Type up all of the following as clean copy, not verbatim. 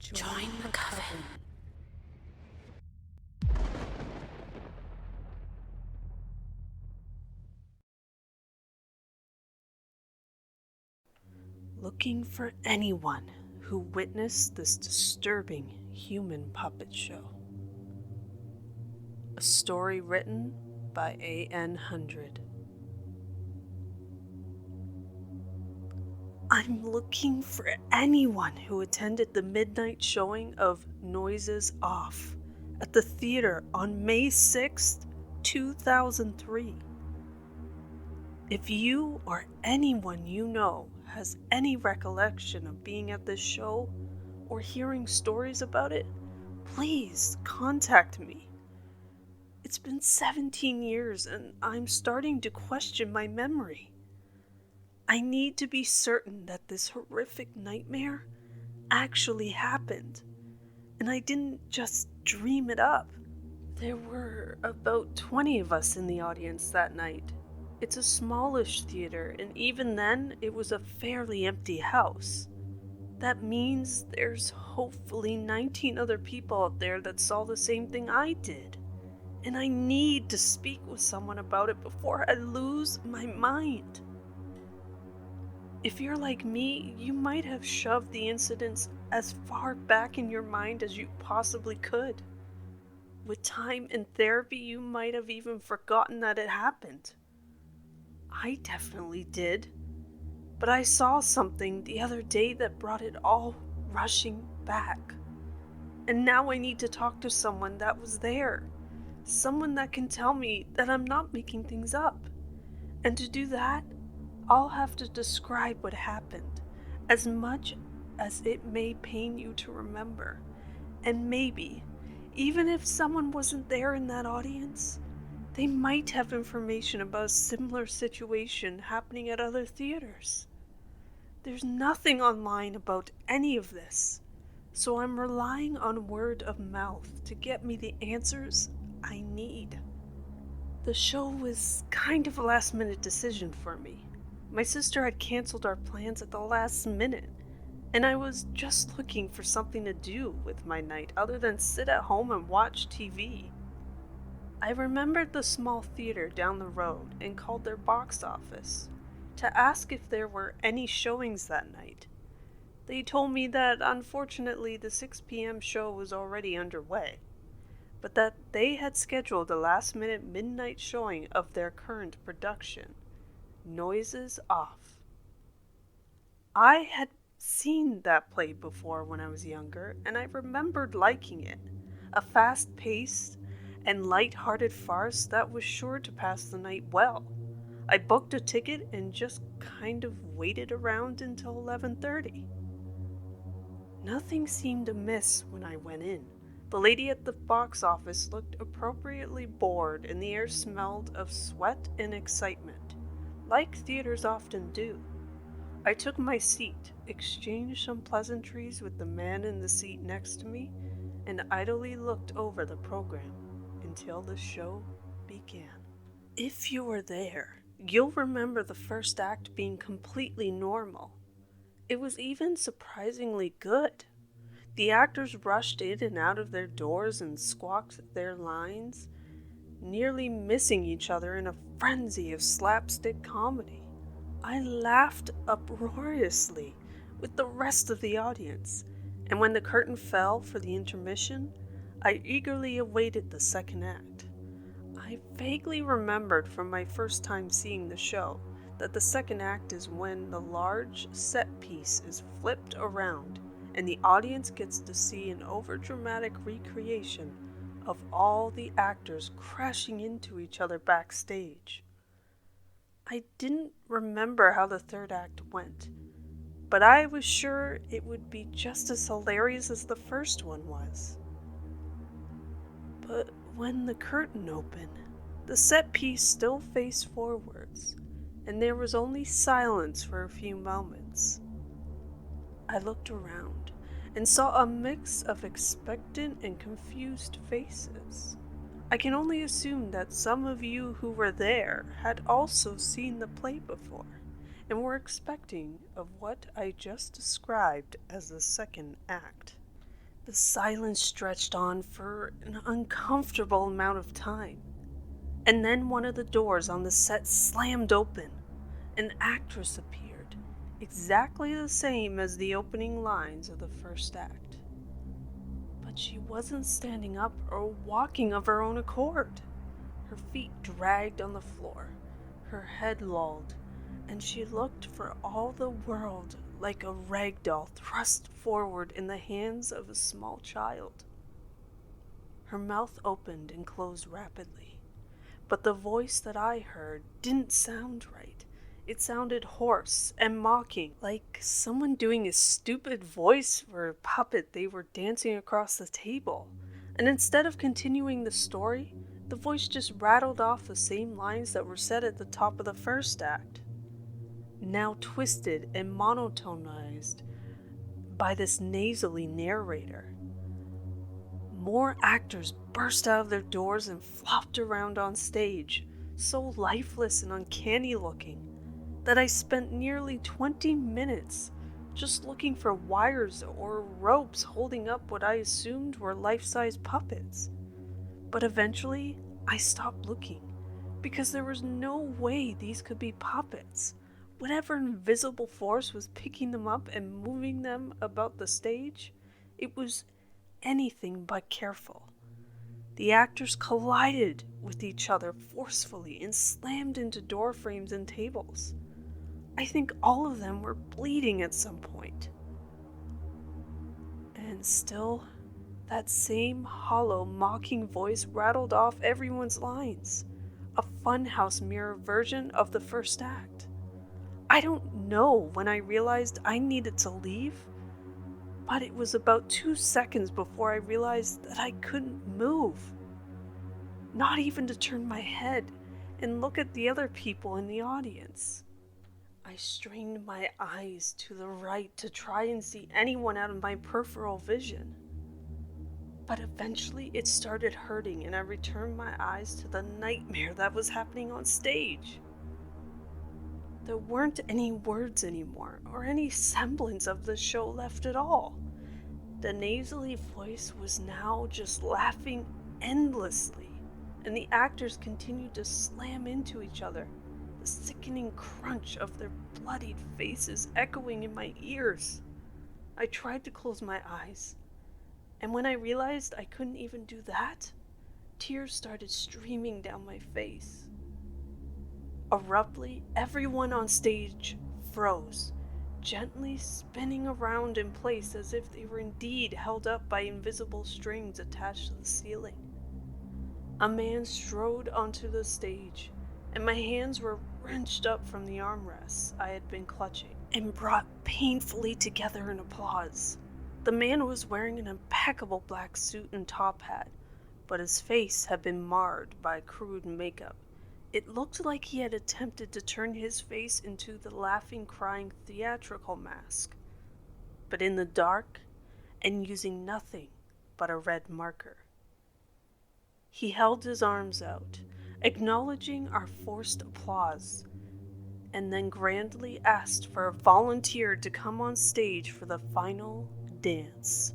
Join the coven. Looking for anyone who witnessed this disturbing human puppet show. A story written by anhundread. I'm looking for anyone who attended the midnight showing of Noises Off at the theater on May 6th, 2003. If you or anyone you know has any recollection of being at this show or hearing stories about it, please contact me. It's been 17 years and I'm starting to question my memory. I need to be certain that this horrific nightmare actually happened, and I didn't just dream it up. There were about 20 of us in the audience that night. It's a smallish theater, and even then, it was a fairly empty house. That means there's hopefully 19 other people out there that saw the same thing I did. And I need to speak with someone about it before I lose my mind. If you're like me, you might have shoved the incidents as far back in your mind as you possibly could. With time and therapy, you might have even forgotten that it happened. I definitely did. But I saw something the other day that brought it all rushing back. And now I need to talk to someone that was there. Someone that can tell me that I'm not making things up. And to do that, I'll have to describe what happened, as much as it may pain you to remember. And maybe, even if someone wasn't there in that audience, they might have information about a similar situation happening at other theaters. There's nothing online about any of this, so I'm relying on word of mouth to get me the answers I need. The show was kind of a last-minute decision for me. My sister had canceled our plans at the last minute, and I was just looking for something to do with my night other than sit at home and watch TV. I remembered the small theater down the road and called their box office to ask if there were any showings that night. They told me that unfortunately the 6 p.m. show was already underway, but that they had scheduled a last-minute midnight showing of their current production, Noises Off. I had seen that play before when I was younger, and I remembered liking it. A fast-paced and light-hearted farce that was sure to pass the night well. I booked a ticket and just kind of waited around until 11:30. Nothing seemed amiss when I went in. The lady at the box office looked appropriately bored, and the air smelled of sweat and excitement, like theaters often do. I took my seat, exchanged some pleasantries with the man in the seat next to me, and idly looked over the program until the show began. If you were there, you'll remember the first act being completely normal. It was even surprisingly good. The actors rushed in and out of their doors and squawked their lines, nearly missing each other in a frenzy of slapstick comedy. I laughed uproariously with the rest of the audience, and when the curtain fell for the intermission, I eagerly awaited the second act. I vaguely remembered from my first time seeing the show that the second act is when the large set piece is flipped around and the audience gets to see an overdramatic recreation of all the actors crashing into each other backstage. I didn't remember how the third act went, but I was sure it would be just as hilarious as the first one was. But when the curtain opened, the set piece still faced forwards, and there was only silence for a few moments. I looked around and saw a mix of expectant and confused faces. I can only assume that some of you who were there had also seen the play before and were expecting of what I just described as the second act. The silence stretched on for an uncomfortable amount of time, and then one of the doors on the set slammed open. An actress appeared, exactly the same as the opening lines of the first act. But she wasn't standing up or walking of her own accord. Her feet dragged on the floor, her head lolled, and she looked for all the world like a rag doll thrust forward in the hands of a small child. Her mouth opened and closed rapidly, but the voice that I heard didn't sound right. It sounded hoarse and mocking, like someone doing a stupid voice for a puppet they were dancing across the table. And instead of continuing the story, the voice just rattled off the same lines that were said at the top of the first act, now twisted and monotonized by this nasally narrator. More actors burst out of their doors and flopped around on stage, so lifeless and uncanny looking that I spent nearly 20 minutes just looking for wires or ropes holding up what I assumed were life-size puppets. But eventually, I stopped looking, because there was no way these could be puppets. Whatever invisible force was picking them up and moving them about the stage, it was anything but careful. The actors collided with each other forcefully and slammed into door frames and tables. I think all of them were bleeding at some point. And still, that same hollow, mocking voice rattled off everyone's lines, a funhouse mirror version of the first act. I don't know when I realized I needed to leave, but it was about 2 seconds before I realized that I couldn't move. Not even to turn my head and look at the other people in the audience. I strained my eyes to the right to try and see anyone out of my peripheral vision. But eventually it started hurting and I returned my eyes to the nightmare that was happening on stage. There weren't any words anymore, or any semblance of the show left at all. The nasally voice was now just laughing endlessly, and the actors continued to slam into each other, the sickening crunch of their bloodied faces echoing in my ears. I tried to close my eyes, and when I realized I couldn't even do that, tears started streaming down my face. Abruptly, everyone on stage froze, gently spinning around in place as if they were indeed held up by invisible strings attached to the ceiling. A man strode onto the stage, and my hands were wrenched up from the armrests I had been clutching and brought painfully together in applause. The man was wearing an impeccable black suit and top hat, but his face had been marred by crude makeup. It looked like he had attempted to turn his face into the laughing, crying theatrical mask, but in the dark and using nothing but a red marker. He held his arms out, acknowledging our forced applause, and then grandly asked for a volunteer to come on stage for the final dance.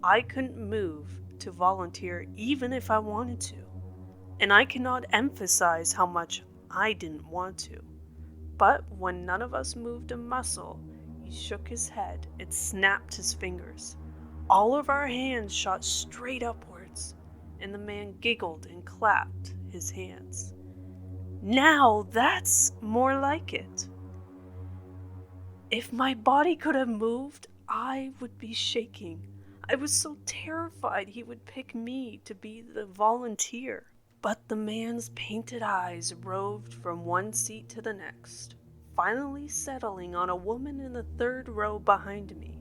I couldn't move to volunteer even if I wanted to. And I cannot emphasize how much I didn't want to. But when none of us moved a muscle, he shook his head and snapped his fingers. All of our hands shot straight upwards, and the man giggled and clapped his hands. Now that's more like it. If my body could have moved, I would be shaking. I was so terrified he would pick me to be the volunteer. But the man's painted eyes roved from one seat to the next, finally settling on a woman in the third row behind me.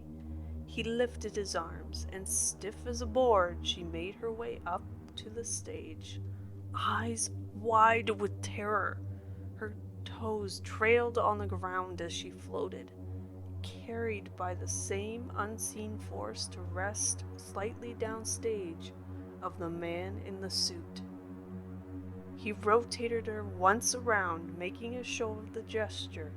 He lifted his arms, and stiff as a board, she made her way up to the stage, eyes wide with terror. Her toes trailed on the ground as she floated, carried by the same unseen force to rest slightly downstage of the man in the suit. He rotated her once around, making a show of the gesture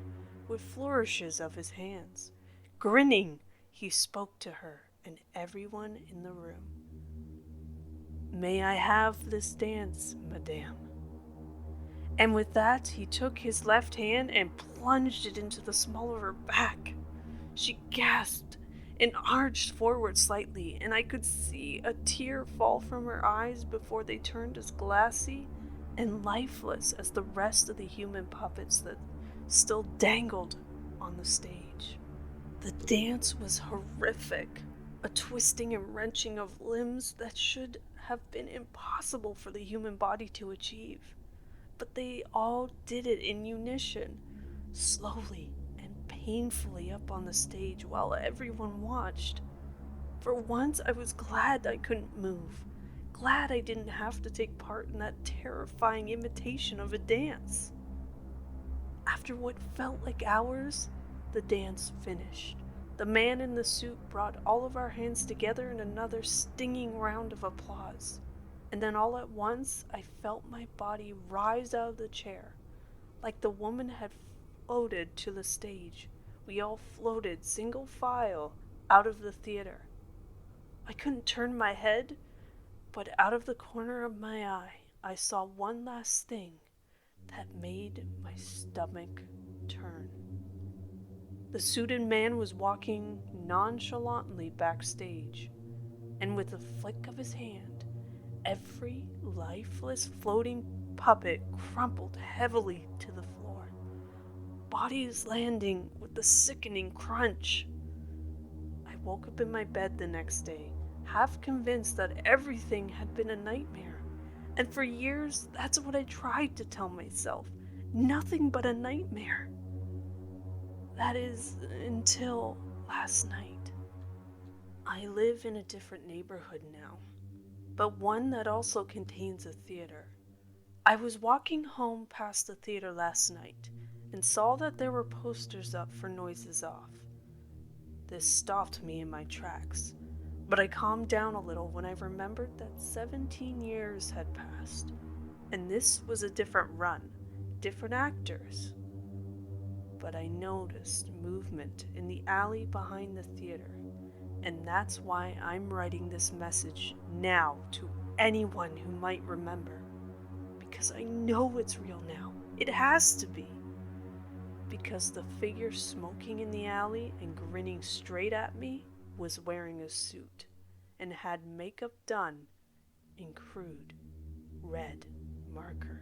with flourishes of his hands. Grinning, he spoke to her and everyone in the room. "May I have this dance, madame?" And with that, he took his left hand and plunged it into the small of her back. She gasped and arched forward slightly, and I could see a tear fall from her eyes before they turned as glassy and lifeless as the rest of the human puppets that still dangled on the stage. The dance was horrific, a twisting and wrenching of limbs that should have been impossible for the human body to achieve. But they all did it in unison, slowly and painfully up on the stage while everyone watched. For once, I was glad I couldn't move, glad I didn't have to take part in that terrifying imitation of a dance. After what felt like hours, the dance finished. The man in the suit brought all of our hands together in another stinging round of applause. And then all at once, I felt my body rise out of the chair. Like the woman had floated to the stage, we all floated single file out of the theater. I couldn't turn my head, but out of the corner of my eye, I saw one last thing that made my stomach turn. The suited man was walking nonchalantly backstage, and with a flick of his hand, every lifeless floating puppet crumpled heavily to the floor, bodies landing with a sickening crunch. I woke up in my bed the next day, half convinced that everything had been a nightmare. And for years, that's what I tried to tell myself. Nothing but a nightmare. That is, until last night. I live in a different neighborhood now, but one that also contains a theater. I was walking home past the theater last night and saw that there were posters up for Noises Off. This stopped me in my tracks, but I calmed down a little when I remembered that 17 years had passed, and this was a different run, different actors. But I noticed movement in the alley behind the theater, and that's why I'm writing this message now to anyone who might remember, because I know it's real now. It has to be. Because the figure smoking in the alley and grinning straight at me was wearing a suit and had makeup done in crude red marker.